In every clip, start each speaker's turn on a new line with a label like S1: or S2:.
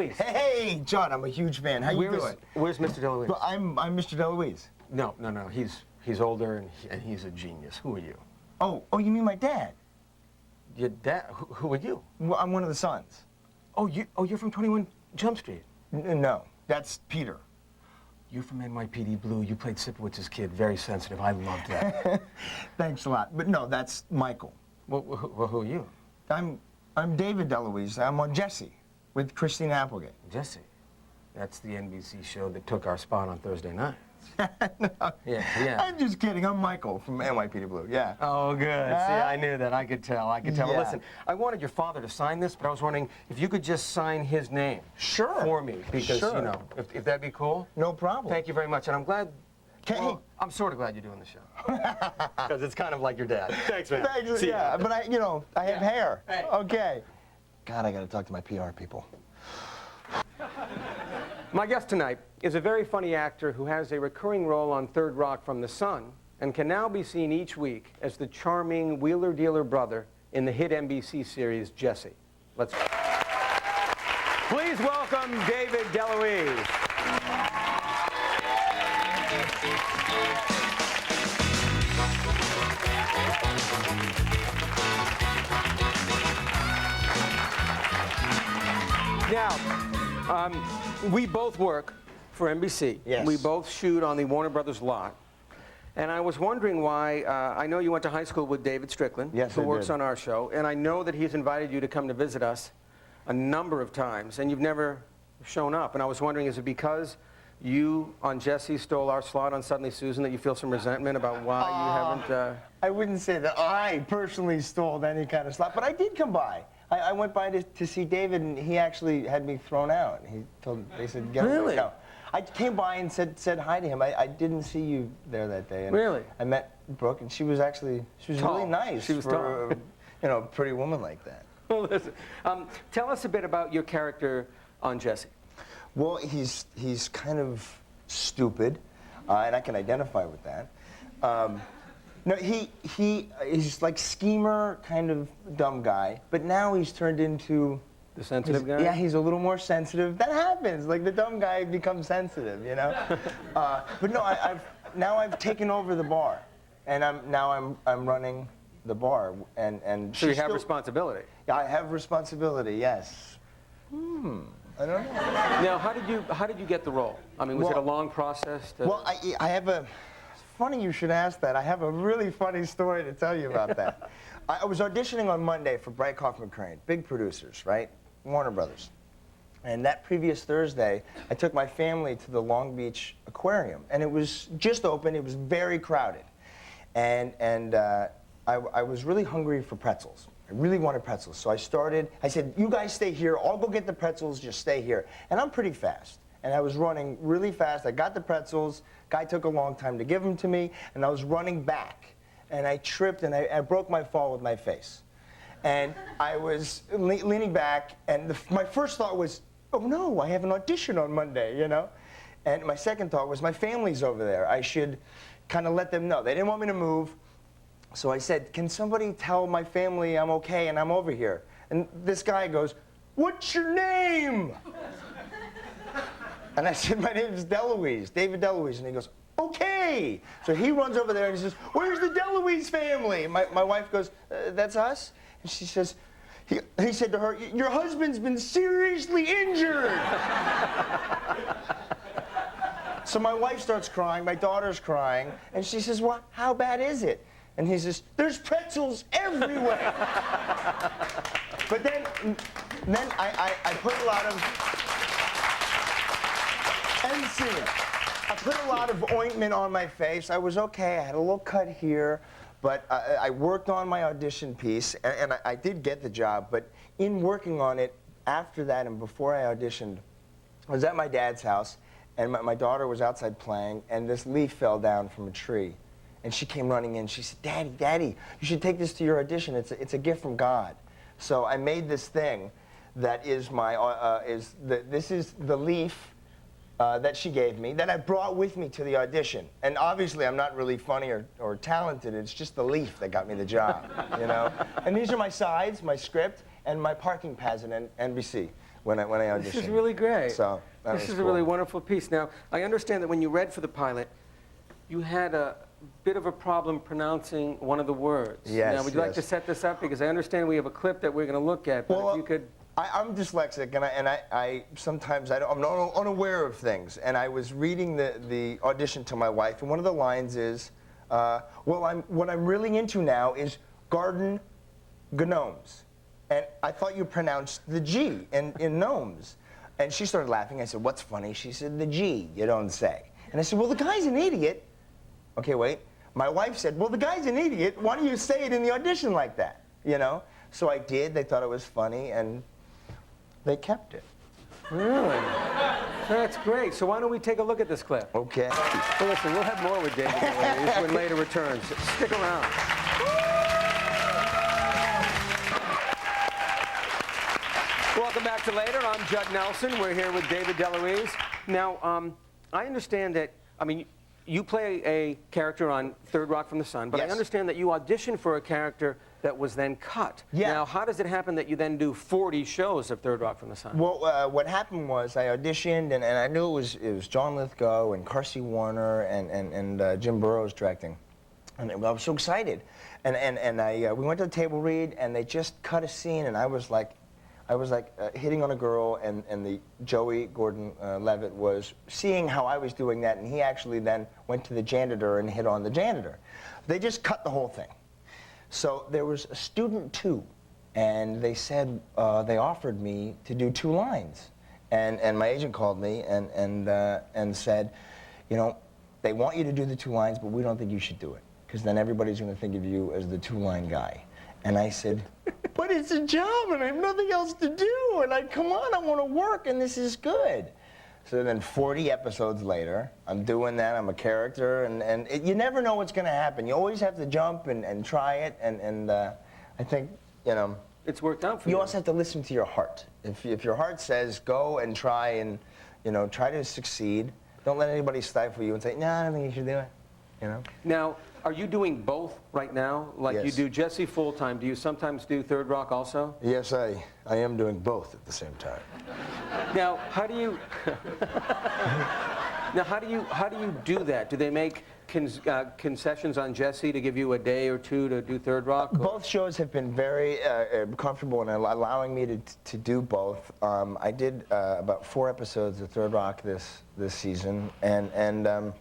S1: Deluise.
S2: Hey, Judd, I'm a huge fan. How you doing?
S1: Where's Mr. Deluise?
S2: Well, I'm Mr. Deluise.
S1: No. He's older and he's a genius. Who are you?
S2: Oh, you mean my dad?
S1: Your dad? Who are you?
S2: Well, I'm one of the sons.
S1: You're from 21 Jump Street.
S2: No, that's Peter.
S1: You're from NYPD Blue. You played Sipowicz's kid. Very sensitive. I loved that.
S2: Thanks a lot. But no, that's Michael.
S1: Well, who are you?
S2: I'm David Deluise. I'm on Jesse with Christine Applegate.
S1: Jesse. That's the NBC show that took our spot on Thursday night.
S2: No,
S1: Yeah.
S2: I'm just kidding. I'm Michael from NYPD Blue. Yeah.
S1: Oh, good. See, I knew that. I could tell.
S2: Yeah.
S1: Well, listen, I wanted your father to sign this, but I was wondering if you could just sign his name.
S2: Sure.
S1: For me, because,
S2: Sure.
S1: you know, if that'd be cool.
S2: No problem.
S1: Thank you very much, and I'm glad.
S2: Hey.
S1: I'm sort of glad you're doing the show. Because it's kind of like your dad. Thanks, man.
S2: Thanks.
S1: See
S2: Yeah,
S1: ya.
S2: but I have hair.
S1: Hey.
S2: Okay. God, I got to talk to my PR people.
S1: My guest tonight is a very funny actor who has a recurring role on Third Rock from the Sun and can now be seen each week as the charming wheeler-dealer brother in the hit NBC series Jesse. Let's go. Please welcome David Deluise. Now, we both work for NBC.
S2: Yes.
S1: We both shoot on the Warner Brothers lot. And I was wondering why, I know you went to high school with David Strickland,
S2: Yes,
S1: who
S2: I
S1: works
S2: did.
S1: on our show, and I know that he's invited you to come to visit us a number of times, and you've never shown up. And I was wondering, is it because you on Jesse stole our slot on Suddenly Susan that you feel some resentment about why you haven't...
S2: I wouldn't say that I personally stole any kind of slot, but I did come by. I went by to see David, and he actually had me thrown out. They said, get
S1: Really?
S2: No. I came by and said hi to him. I didn't see you there that day. And
S1: Really?
S2: I met Brooke, and she was
S1: Tall.
S2: really nice.
S1: She was
S2: for
S1: tall.
S2: a pretty woman like that.
S1: Well, listen, tell us a bit about your character on Jesse.
S2: Well, he's kind of stupid, and I can identify with that. No, he's like schemer, kind of dumb guy, but now he's turned into...
S1: The sensitive guy?
S2: Yeah, he's a little more sensitive. That happens. Like the dumb guy becomes sensitive, you know. But no, I've taken over the bar, and I'm running the bar, and
S1: So you have responsibility.
S2: Yeah, I have responsibility. Yes. I don't know.
S1: Now, how did you get the role? I mean, was it a long process?
S2: Well, I have a. It's funny you should ask that. I have a really funny story to tell you about that. I was auditioning on Monday for Bright Kaufman Crane, big producers, right? Warner Brothers. And that previous Thursday, I took my family to the Long Beach Aquarium, and it was just open. It was very crowded, and I was really hungry for pretzels. I really wanted pretzels, so I said, you guys stay here, I'll go get the pretzels, just stay here. And I'm pretty fast, and I was running really fast. I got the pretzels, guy took a long time to give them to me, and I was running back, and I tripped, and I broke my fall with my face. And I was leaning back, and my first thought was, oh no, I have an audition on Monday, you know? And my second thought was, my family's over there. I should kind of let them know. They didn't want me to move. So I said, can somebody tell my family I'm okay and I'm over here? And this guy goes, what's your name? And I said, my name is Deluise, David Deluise. And he goes, okay. So he runs over there and he says, where's the Deluise family? My wife goes, that's us? And she says, he said to her, your husband's been seriously injured. So my wife starts crying, my daughter's crying, and she says, well, how bad is it? And he says, there's pretzels everywhere. But then I put a lot of, I put a lot of ointment on my face. I was okay, I had a little cut here, but I worked on my audition piece, and I did get the job, but in working on it, after that and before I auditioned, I was at my dad's house, and my daughter was outside playing, and this leaf fell down from a tree. And she came running in. She said, Daddy, you should take this to your audition. It's a gift from God. So I made this thing that is this is the leaf that she gave me that I brought with me to the audition. And obviously I'm not really funny or talented. It's just the leaf that got me the job, you know? And these are my sides, my script, and my parking pass at NBC. when I auditioned.
S1: This is really great.
S2: So
S1: this is a really wonderful piece. Now, I understand that when you read for the pilot, you had a bit of a problem pronouncing one of the words.
S2: Yes.
S1: Now, would you like to set this up? Because I understand we have a clip that we're going to look at, but if you could...
S2: I'm dyslexic, and I sometimes I'm unaware of things. And I was reading the audition to my wife, and one of the lines is, what I'm really into now is garden gnomes. And I thought you pronounced the G in gnomes. And she started laughing. I said, what's funny? She said, the G, you don't say. And I said, well, the guy's an idiot. Okay, wait. My wife said, well, the guy's an idiot. Why don't you say it in the audition like that? You know? So I did. They thought it was funny, and they kept it.
S1: Really? That's great. So why don't we take a look at this clip?
S2: Okay.
S1: Well, listen, we'll have more with David Deluise when later returns. Stick around. Welcome back to Later. I'm Judd Nelson. We're here with David Deluise. Now, I understand that, I mean, you play a character on Third Rock from the Sun, but
S2: Yes.
S1: I understand that you auditioned for a character that was then cut.
S2: Yeah.
S1: Now, how does it happen that you then do 40 shows of Third Rock from the Sun?
S2: Well, what happened was I auditioned, and I knew it was John Lithgow and Carsey Warner and Jim Burrows directing. And I was so excited. And we went to the table read, and they just cut a scene, and I was like hitting on a girl, and the Joey Gordon Levitt was seeing how I was doing that, and he actually then went to the janitor and hit on the janitor. They just cut the whole thing. So there was a student 2, and they said they offered me to do 2 lines, and my agent called me and said, you know, they want you to do the 2 lines, but we don't think you should do it, because then everybody's going to think of you as the 2-line guy. And I said, but it's a job, and I have nothing else to do, and come on, I want to work, and this is good. So then 40 episodes later, I'm doing that, I'm a character, and you never know what's going to happen. You always have to jump and try it, and I think, you know...
S1: It's worked out for you.
S2: You also have to listen to your heart. If your heart says go and try and, you know, try to succeed, don't let anybody stifle you and say, no, I don't think you should do it, you know?
S1: Now, are you doing both right now? Like
S2: Yes.
S1: you do Jesse full-time. Do you sometimes do Third Rock also?
S2: Yes, I am doing both at the same time.
S1: Now, how do you... Now, how do you do that? Do they make concessions on Jesse to give you a day or 2 to do Third Rock? Or?
S2: Both shows have been very comfortable in allowing me to do both. I did about 4 episodes of Third Rock this season, and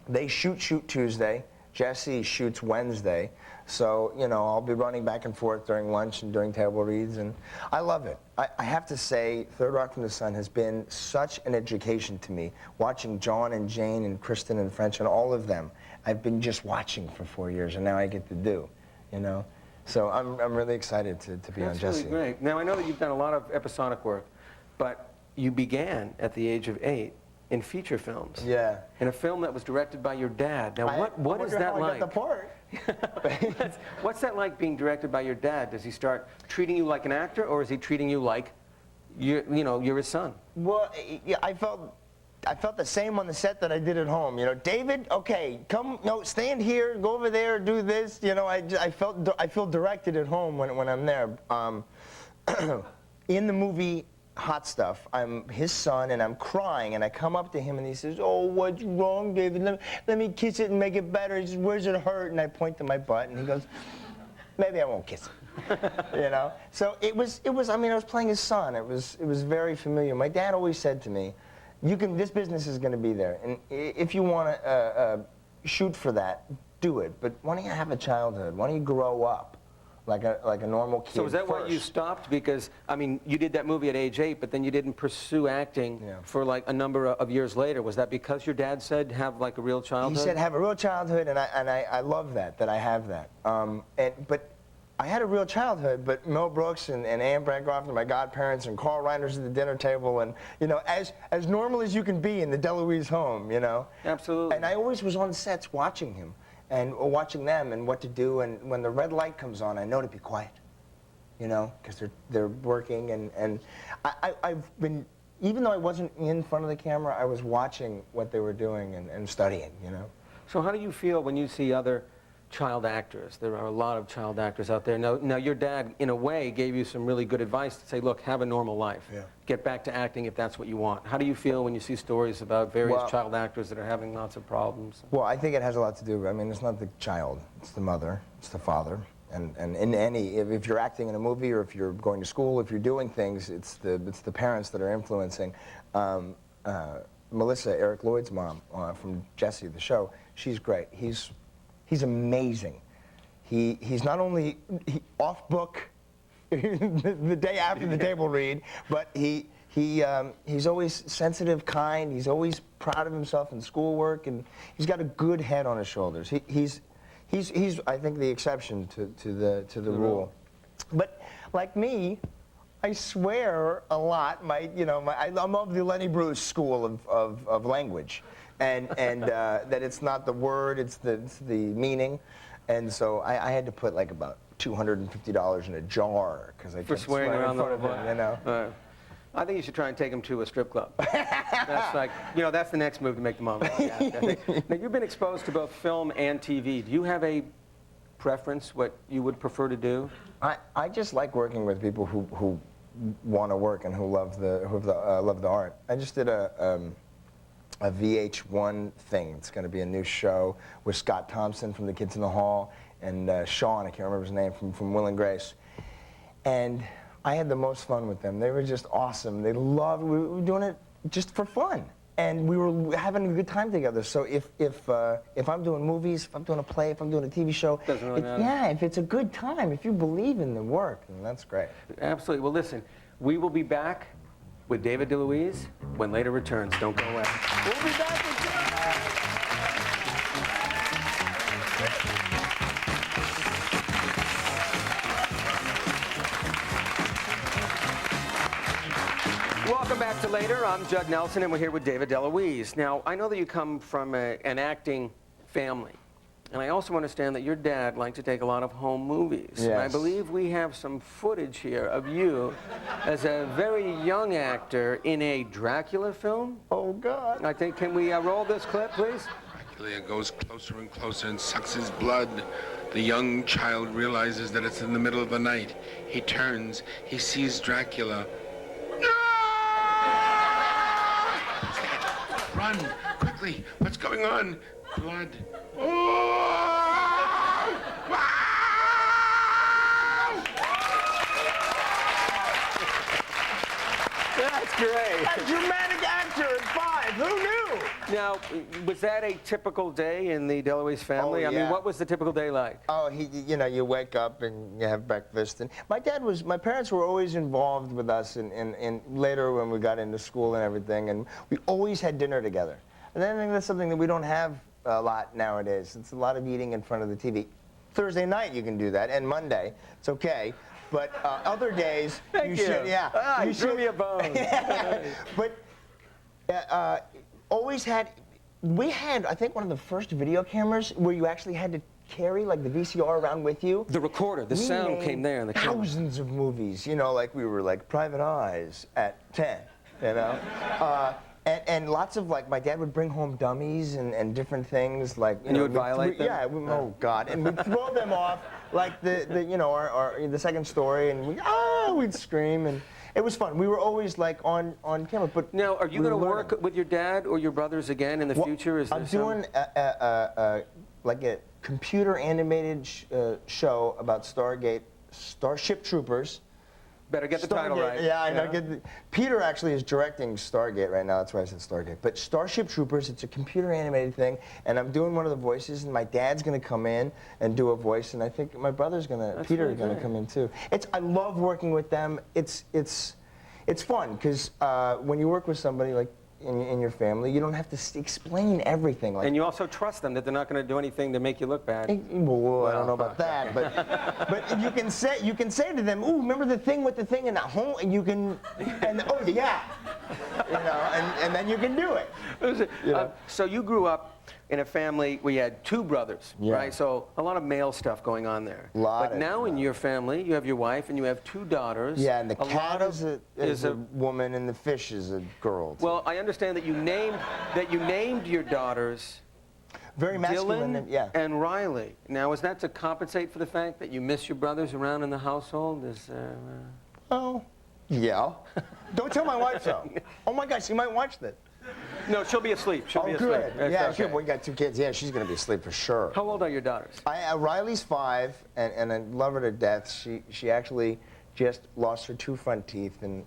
S2: they shoot Tuesday. Jesse shoots Wednesday, so, you know, I'll be running back and forth during lunch and during table reads, and I love it. I have to say, Third Rock from the Sun has been such an education to me. Watching John and Jane and Kristen and French and all of them, I've been just watching for 4 years, and now I get to do, you know? So I'm really excited to be on Jesse.
S1: That's really great. Now, I know that you've done a lot of episodic work, but you began at the age of 8 in feature films.
S2: Yeah.
S1: In a film that was directed by your dad. Now, what is that like?
S2: I got the part.
S1: What's that like, being directed by your dad? Does he start treating you like an actor, or is he treating you like you're his son?
S2: Well, yeah, I felt the same on the set that I did at home. You know, David, okay, come, no, stand here, go over there, do this. You know, I feel directed at home when I'm there. In the movie Hot Stuff, I'm his son, and I'm crying, and I come up to him, and he says, oh, what's wrong, David? Let me kiss it and make it better. He says, where's it hurt? And I point to my butt, and he goes, maybe I won't kiss it. You know? So it was, I mean, I was playing his son. It was very familiar. My dad always said to me, this business is going to be there, and if you want to shoot for that, do it. But why don't you have a childhood? Why don't you grow up like a normal kid?
S1: So is that
S2: first?
S1: why you stopped? Because, I mean, you did that movie at age 8, but then you didn't pursue acting for like a number of years later. Was that because your dad said have like a real childhood?
S2: He said have a real childhood, and I love that I have that. But I had a real childhood, but Mel Brooks and Anne Bancroft and my godparents and Carl Reiner's at the dinner table, and, you know, as normal as you can be in the Deluise home, you know?
S1: Absolutely.
S2: And I always was on sets watching him and watching them and what to do, and when the red light comes on, I know to be quiet, you know, because they're working, and I've been, even though I wasn't in front of the camera, I was watching what they were doing and studying, you know?
S1: So how do you feel when you see other child actors. There are a lot of child actors out there. Now your dad, in a way, gave you some really good advice to say, look, have a normal life.
S2: Yeah.
S1: Get back to acting if that's what you want. How do you feel when you see stories about various child actors that are having lots of problems?
S2: Well, I think it has a lot to do, I mean, it's not the child, it's the mother, it's the father. And in any, if you're acting in a movie or if you're going to school, if you're doing things, it's the parents that are influencing. Melissa, Eric Lloyd's mom, from Jesse, the show, she's great. He's amazing. He's not only off book the day after the table read, but he's always sensitive, kind. He's always proud of himself in schoolwork, and he's got a good head on his shoulders. He's I think the exception to the rule. But like me, I swear a lot. I'm of the Lenny Bruce school of language, and that it's not the word, it's the meaning, and so I had to put like about $250 in a jar because I
S1: for
S2: kept
S1: swearing around the
S2: front of him, you know.
S1: I think you should try and take him to a strip club. That's like, that's the next move to make the mom. Now, you've been exposed to both film and TV. Do you have a preference, what you would prefer to do?
S2: I just like working with people who want to work and who love the art. I just did a VH1 thing. It's going to be a new show with Scott Thompson from The Kids in the Hall and Sean, I can't remember his name, from Will and Grace. And I had the most fun with them. They were just awesome. They loved, we were doing it just for fun. And we were having a good time together. So if I'm doing movies, if I'm doing a play, if I'm doing a TV show,
S1: doesn't really matter.
S2: Yeah, if it's a good time, if you believe in the work, then that's great.
S1: Absolutely. Well, listen, we will be back with David Deluise when Later returns. Don't go away. We'll be back with Welcome back to Later. I'm Judd Nelson, and we're here with David Deluise. Now, I know that you come from an acting family, and I also understand that your dad liked to take a lot of home movies.
S2: Yes.
S1: And I believe we have some footage here of you as a very young actor in a Dracula film.
S2: Oh, God.
S1: I think, can we roll this clip, please?
S3: Dracula goes closer and closer and sucks his blood. The young child realizes that it's in the middle of the night. He turns, he sees Dracula. Run, quickly, what's going on? Blood. Oh! Wow!
S1: That's great.
S2: A dramatic actor at 5, who knew?
S1: Now, was that a typical day in the Deluise family?
S2: Oh,
S1: I mean,
S2: yeah.
S1: what was the typical day like?
S2: Oh, you wake up and you have breakfast. And my parents were always involved with us and later when we got into school and everything, and we always had dinner together. And I think that's something that we don't have a lot nowadays. It's a lot of eating in front of the TV. Thursday night you can do that, and Monday, it's okay. But other days,
S1: Thank you.
S2: should, yeah.
S1: You threw me a bone.
S2: Yeah. But always had, we had, I think, one of the first video cameras where you actually had to carry like the VCR around with you.
S1: The recorder, the sound came there in the camera.
S2: Thousands of movies, like we were like Private Eyes at 10, And lots of, like, my dad would bring home dummies and different things, like,
S1: and you would violate them?
S2: Yeah, oh, God. And we'd throw them off, like, the second story, and we'd scream, and it was fun. We were always, like, on camera, but
S1: now, are you going to work with your dad or your brothers again in the future?
S2: I'm doing like a computer animated show about Starship Troopers.
S1: Better get the title right.
S2: Yeah, I know. Peter actually is directing Stargate right now. That's why I said Stargate. But Starship Troopers, it's a computer animated thing, and I'm doing one of the voices, and my dad's going to come in and do a voice, and I think my brother's Peter is going to come in too. I love working with them. It's fun because when you work with somebody like in your family, you don't have to explain everything. Like,
S1: and you also trust them that they're not going to do anything to make you look bad.
S2: Well, I don't know about that, but you can say to them, "Ooh, remember the thing with the thing in that home?" And you can, oh yeah, and then you can do it.
S1: So you grew up in a family where you had 2 brothers, right? So a lot of male stuff going on there. But now in your family, you have your wife and you have 2 daughters.
S2: Yeah, and the cat is a woman and the fish is a girl.
S1: Well, I understand that you named your daughters
S2: Very masculine.
S1: Dylan
S2: Yeah.
S1: and Riley. Now, is that to compensate for the fact that you miss your brothers around in the household?
S2: Oh. Yeah. Don't tell my wife so. Oh my gosh, she might watch this.
S1: No, she'll be asleep. She'll be asleep.
S2: Good.
S1: That's
S2: Yeah,
S1: okay.
S2: good. We got 2 kids. Yeah, she's gonna be asleep for sure.
S1: How old are your daughters?
S2: Riley's 5, and I love her to death. She actually just lost her 2 front teeth, and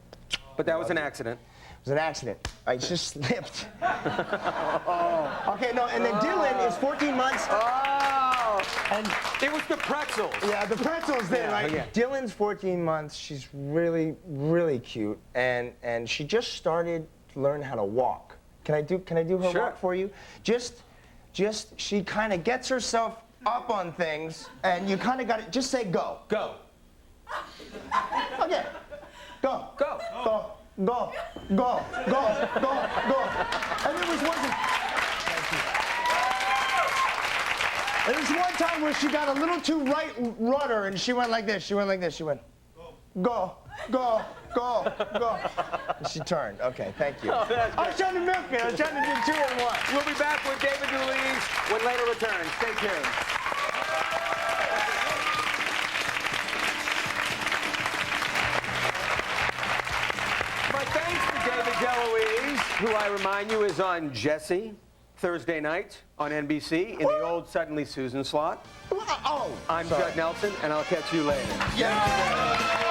S1: But that was an accident.
S2: it was an accident. I just slipped. Okay, no, and then Dylan is 14 months.
S1: Oh!
S2: And
S1: It was the pretzels.
S2: yeah, the pretzels thing,
S1: Yeah,
S2: right?
S1: yeah.
S2: Dylan's 14 months. She's really, really cute, and she just started to learn how to walk. Can I do her
S1: Sure.
S2: walk for you? Just she kind of gets herself up on things, and you kind of got to just say go.
S1: Go.
S2: Okay. Go.
S1: Go.
S2: Go. Go. Go. Go. Go. Go. And there was one. There was one time where she got a little too right rudder, and she went like this. She went like this. She went. Go. Go. Go. Go. And she turned. Okay. Thank you.
S1: Oh, that's
S2: I was trying to milk it. I was trying to do 2 in 1.
S1: We'll be back with David Deluise when later returns. Stay tuned. My thanks to David Deluise, who I remind you is on Jesse, Thursday night on NBC in the old Suddenly Susan slot.
S2: Oh.
S1: I'm
S2: sorry.
S1: Judd Nelson, and I'll catch you later.
S2: Yeah.